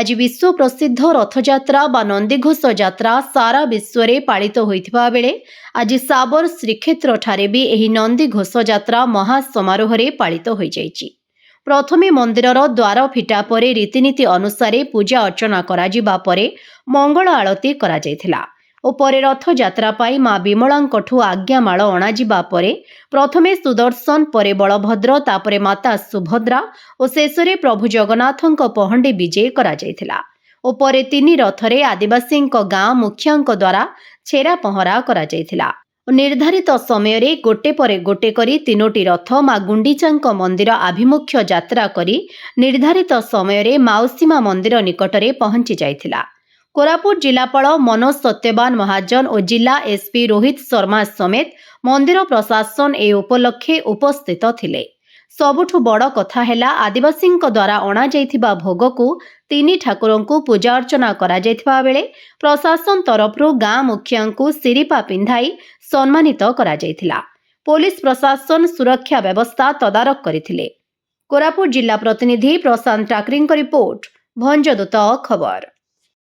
आज विश्व प्रसिद्ध रथयात्रा बा नंदीघोष यात्रा सारा विश्व में पालित होइथिबा बेले आज साबर श्रीक्षेत्र ठारे भी एही नंदीघोष यात्रा महासमारोह रे पालित होई जाइछि। प्रथमे मंदिरर द्वार फिटा परे रीतिनीति अनुसार पूजा अर्चना करा जिबा परे मंगल आळती करा जायथिला और परे रथ यात्रा पाई मां विमलांकठू आज्ञामाळ अणाजिबा परे प्रथमे सुदर्शन परे बलभद्र तापरे माता सुभद्रा और शेषरे प्रभु जगन्नाथंक पहंडी विजय करा जायथिला और परे तीनी रथरे आदिवासींक गाँ मुखियांक द्वारा छेरा पहरा करा जायथिला। निर्धारित समय रे गोटे परे गोटे करी तीनोटी रथ मां गुंडीचांक मंदिर आभिमुख्य यात्रा करी निर्धारित समय रे माउसीमा मंदिर निकटरे पहुंची जायथिला। कोरापुट जिलापाल मनोज सत्यवान महाजन और जिला एसपी रोहित शर्मा समेत मंदिर प्रशासन ए उपलक्षे उपस्थित थिले। सबुठु बड़ कथा हैला आदिवासींक द्वारा अणा जाइथिबा भोगकु तीनी ठाकुरंकु पूजा अर्चना करा जाइथिबा बेले प्रशासन तरफरु गाँ मुखियांकु सिरिपा पिंधाई सम्मानित करा जाइथिला। पुलिस प्रशासन सुरक्षा व्यवस्था तदारक करिथिले। कोरापुट जिला प्रतिनिधि प्रशांत टाकरींक रिपोर्ट भंजदूत खबर।